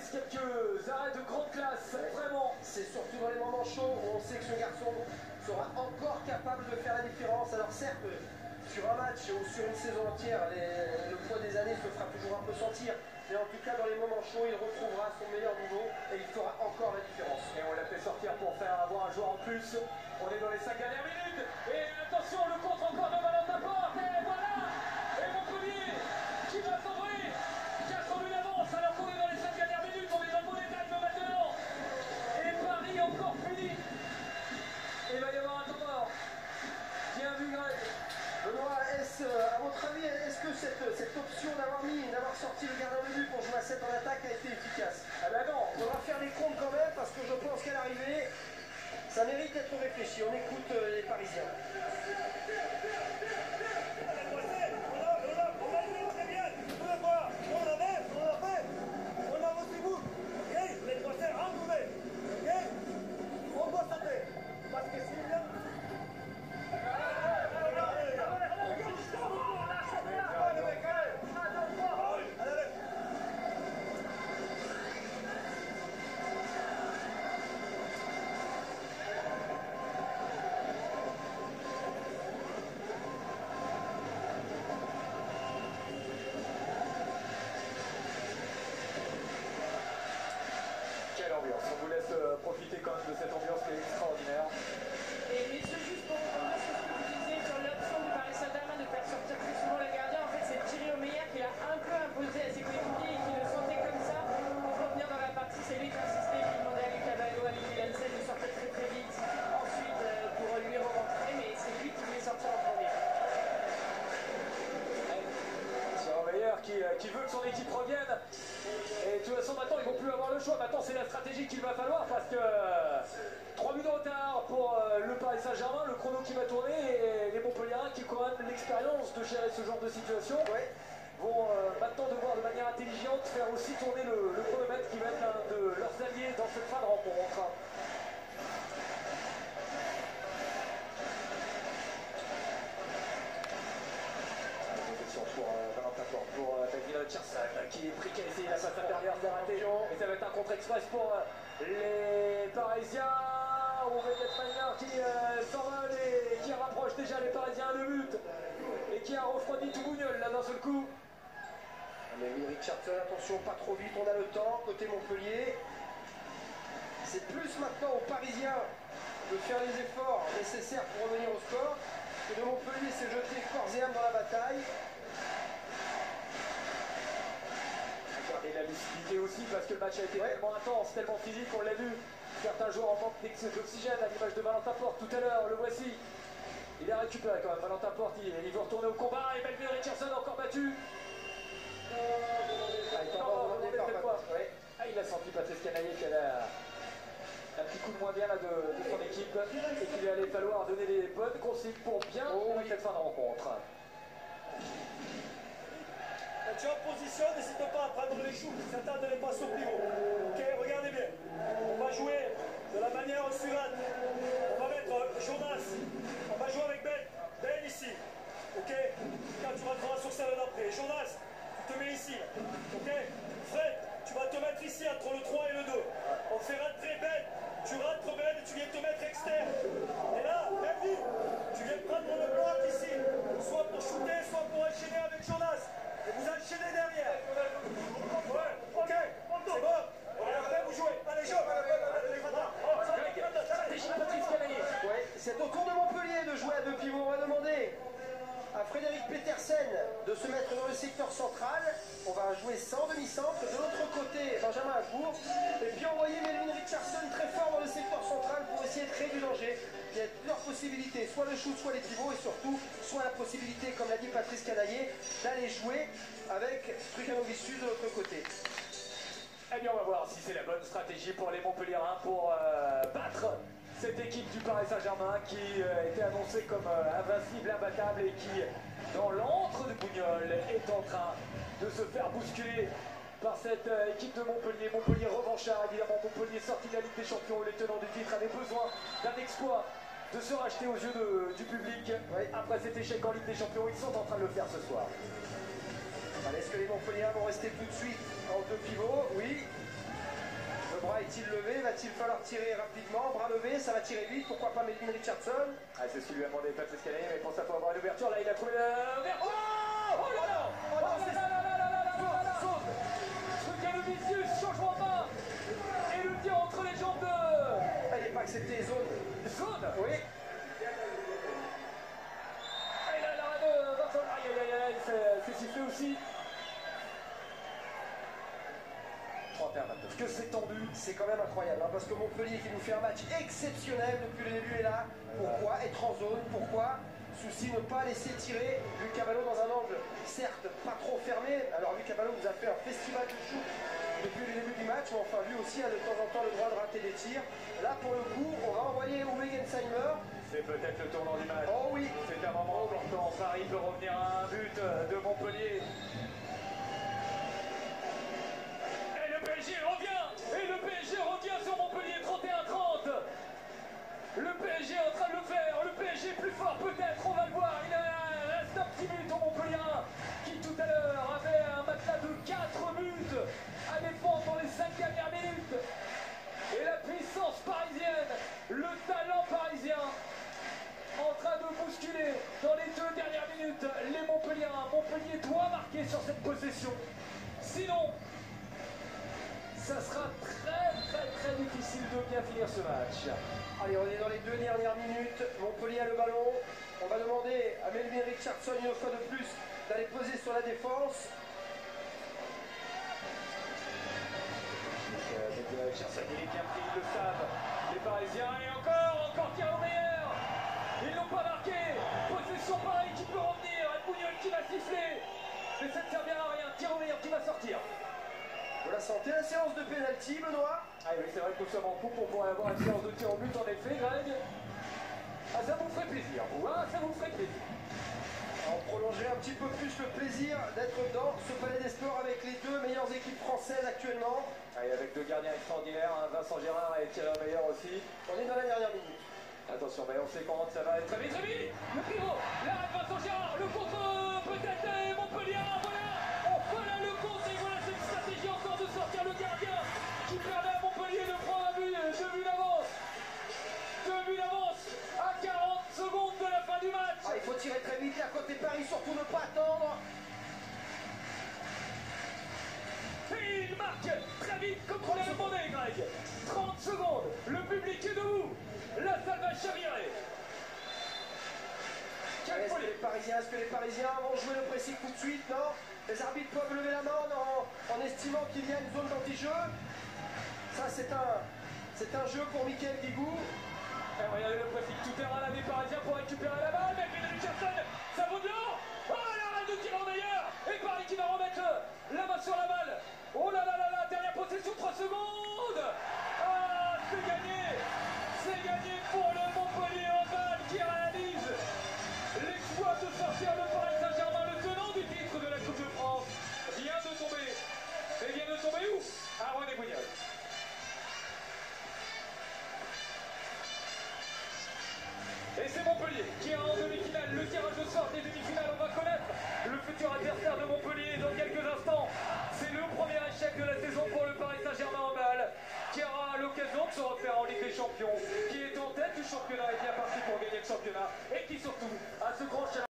Fabrice, quelques arrêts de grande classe, vraiment. C'est surtout dans les moments chauds où on sait que ce garçon sera encore capable de faire la différence. Alors certes, sur un match ou sur une saison entière, le poids des années se fera toujours un peu sentir. Mais en tout cas, dans les moments chauds, il retrouvera son meilleur niveau et il fera encore la différence. Et on l'a fait sortir pour faire avoir un joueur en plus. On est dans les 5 dernières minutes. Et attention, le contre encore de Valentin Porte. Et voilà. Et Montpellier qui va s'ouvrir. 4 buts d'avance alors qu'on est dans les 5 dernières minutes. On est dans le mauvais time maintenant. Et Paris encore fini. Et il va y avoir un temps mort. Bien vu, Greg. Benoît, à votre avis, est-ce que cette option d'avoir sorti le gardien de but pour jouer à 7 en attaque a été efficace? Ah ben non, on va faire les comptes quand même parce que je pense qu'à l'arrivée, ça mérite d'être réfléchi. On écoute les Parisiens. On vous laisse profiter quand même de cette ambiance qui est extraordinaire. Et messieurs, juste pour revenir sur ce que vous disiez sur l'option du Paris Saint-Germain de faire sortir plus souvent le gardien, en fait c'est Thierry Omeyer qui l'a un peu imposé à ses coéquipiers et qui le sentait comme ça pour revenir dans la partie. C'est lui qui insistait, qui demandait à Luc Caballo, à Miguel Hansen de sortir très très vite. Ensuite pour lui rentrer, mais c'est lui qui voulait sortir en premier. Thierry Omeyer qui veut que son équipe revienne. Et de toute façon maintenant ils vont plus avoir le choix, maintenant c'est la stratégie qu'il va falloir parce que 3 buts de retard pour le Paris Saint-Germain, le chrono qui va tourner et les Montpelliérains qui ont quand même l'expérience de gérer ce genre de situation vont maintenant devoir de manière intelligente faire aussi tourner le chronomètre qui va être l'un de leurs alliés dans cette fin de rencontre. Pour David Richardson qui est pris, qui a essayé la passe intérieure, c'est raté. Et ça va être un contre-express pour les Parisiens. On va être Miner qui s'envole et qui rapproche déjà les Parisiens à 2 buts. Et qui a refroidi tout Bougnol là d'un seul coup. Mais oui, Richardson, attention, pas trop vite, on a le temps, côté Montpellier. C'est plus maintenant aux Parisiens de faire les efforts nécessaires pour revenir au score que de Montpellier s'est jeté corps et âme dans la bataille. Et la lucidité aussi parce que le match a été tellement intense, tellement physique, on l'a vu. Certains joueurs en manque d'oxygène à l'image de Valentin Porte tout à l'heure, le voici. Il a récupéré quand même, Valentin Porte, il veut retourner au combat et Melvin Richardson encore battu. Il a senti Patrice Canaillé qui a un petit coup de moins bien là de son équipe et qu'il allait falloir donner les bonnes consignes pour bien finir cette fin de rencontre. Quand tu es en position, n'hésite pas à prendre les choux, certains ne les passent au pivot. Ok, regardez bien. On va jouer de la manière suivante. On va mettre Jonas. On va jouer avec Ben ici. Ok, quand tu rentreras sur celle d'après. Jonas, tu te mets ici. Ok, Fred, tu vas te mettre ici entre le 3 et le 2. On fait rentrer Ben. Tu rentres Ben et tu viens te mettre externe. Et là, Melvin, tu viens prendre le bloc ici. Soit pour shooter, soit pour enchaîner avec Jonas. Et vous enchaînez derrière. Ouais, ok, c'est bon. Après, vous jouez. Allez, joue. Ouais, c'est au tour de Montpellier de jouer à 2 pivots. On va demander à Frédéric Petersen de se mettre dans le secteur central. On va jouer sans demi-centre. De l'autre côté, Benjamin Agour. Et puis envoyer Melvin Richardson très fort dans le secteur central pour essayer de créer du danger. Il y a plusieurs possibilités, soit le shoot, soit les pivots, et surtout, soit la possibilité, comme l'a dit Patrice Canaillé, d'aller jouer avec Trucanovicius de l'autre côté. Eh bien, on va voir si c'est la bonne stratégie pour les Montpelliérains pour battre cette équipe du Paris Saint-Germain qui était annoncée comme invincible, imbattable et qui, dans l'antre de Bougnol, est en train de se faire bousculer par cette équipe de Montpellier. Montpellier revanchard, évidemment. Montpellier sorti de la Ligue des Champions. Les tenants du titre avaient besoin d'un exploit, de se racheter aux yeux du public. Après cet échec en Ligue des Champions, ils sont en train de le faire ce soir. Est-ce que les Montpelliérains vont rester tout de suite en 2 pivots? Oui. est-il levé? Va-t-il falloir tirer rapidement? Bras levé, ça va tirer vite. Pourquoi pas Melvin Richardson? Ah, c'est ce qu'il lui a demandé, Patrice Canet, mais pour ça, faut avoir une ouverture. Là, il a trouvé l'ouverture. Oh là là! Oh là là là là là là là là! Truc à Vinicius, changement de main. Et le tir entre les jambes de... Ah, il n'est pas accepté, zone. Zone. Oui. Et là, l'arrêt de Vincent. Aïe, aïe, aïe, aïe, c'est sifflé aussi. 31-29. Que c'est tendu. C'est quand même incroyable, hein, parce que Montpellier qui nous fait un match exceptionnel depuis le début est là. Pourquoi être en zone? Pourquoi? Souci ne pas laisser tirer Lucas Ballot dans un angle, certes pas trop fermé. Alors Lucas Ballot nous a fait un festival de shoot depuis le début du match, mais enfin lui aussi a de temps en temps le droit de rater des tirs. Là pour le coup, on va envoyer Uwe Gensheimer. C'est peut-être le tournant du match. Oh oui. C'est un moment important. Paris peut revenir à un but de Montpellier. Et le PSG revient. Et le PSG revient sur Montpellier 31-30. Le PSG est en train de le faire. Le PSG plus fort peut-être. On va le voir. Il reste un petit but au Montpellier qui tout à l'heure avait un matelas de 4 buts à défendre dans les 5 dernières minutes. Et la puissance parisienne, le talent parisien en train de bousculer dans les 2 dernières minutes les Montpelliérains. Montpellier doit marquer sur cette possession. Sinon, ça sera très difficile de bien finir ce match. Allez, on est dans les 2 dernières minutes. Montpellier a le ballon. On va demander à Melvin Richardson une fois de plus d'aller peser sur la défense. Richardson, il est bien pris, ils le savent. Les Parisiens, et encore tir au meilleur. Ils n'ont pas marqué. Possession pareil qui peut revenir. Bougnoul qui va siffler. Mais ça ne servira à rien. Tir au meilleur qui va sortir. Vous la sentez la séance de pénalty, Benoît? Ah oui, c'est vrai que nous sommes en coupe, on pourrait avoir une séance de tir au but en effet, Greg. Ah, ça vous ferait plaisir, vous, hein, ça vous ferait plaisir. On prolongerait un petit peu plus le plaisir d'être dans ce palais des sports avec les 2 meilleures équipes françaises actuellement. Ah, et avec 2 gardiens extraordinaires, hein, Vincent Gérard et Thierry Meilleur aussi. On est dans la dernière minute. Attention, mais on sait comment ça va être très vite. Le pivot, l'arrêt de Vincent Gérard, le contre peut-être et Montpellier, voilà. Voilà le contre et voilà cette stratégie encore de sortir le gardien qui permet à Montpellier de prendre un but, 2 buts d'avance. 2 buts d'avance à 40 secondes de la fin du match. Ah, il faut tirer très vite à côté Paris, surtout ne pas attendre. Et il marque très vite comme on l'a demandé, Greg. 30 secondes, le public est debout. La salle va chavirer. Est-ce que les Parisiens vont jouer le pressing tout de suite? Non. Les arbitres peuvent lever la main en estimant qu'il y a une zone d'anti-jeu. Ça, c'est un jeu pour Michael Guigou. Et regardez le pressing tout terrain là des Parisiens pour récupérer la balle. Mais Richardson, ça vaut de l'or. Oh, l'arrêt de tir en meilleur. Et Paris qui va remettre la main sur la balle. Oh là là là là, dernière possession, 3 secondes. Ah, c'est gagné. C'est gagné pour le Montpellier Handball qui réalise l'exploit de sortir le Paris Saint-Germain, le tenant du titre de la Coupe de France. Vient de tomber. Et vient de tomber où? À René Bougnoul. Et c'est Montpellier qui est en demi-finale. Le tirage au sort des demi-finales, on va connaître le futur adversaire de Montpellier dans quelques instants. C'est le premier échec de la saison pour le Paris Saint-Germain Handball, qui aura l'occasion de se refaire en Ligue des Champions, qui est en tête du championnat et bien parti pour gagner le championnat, et qui surtout a ce grand challenge.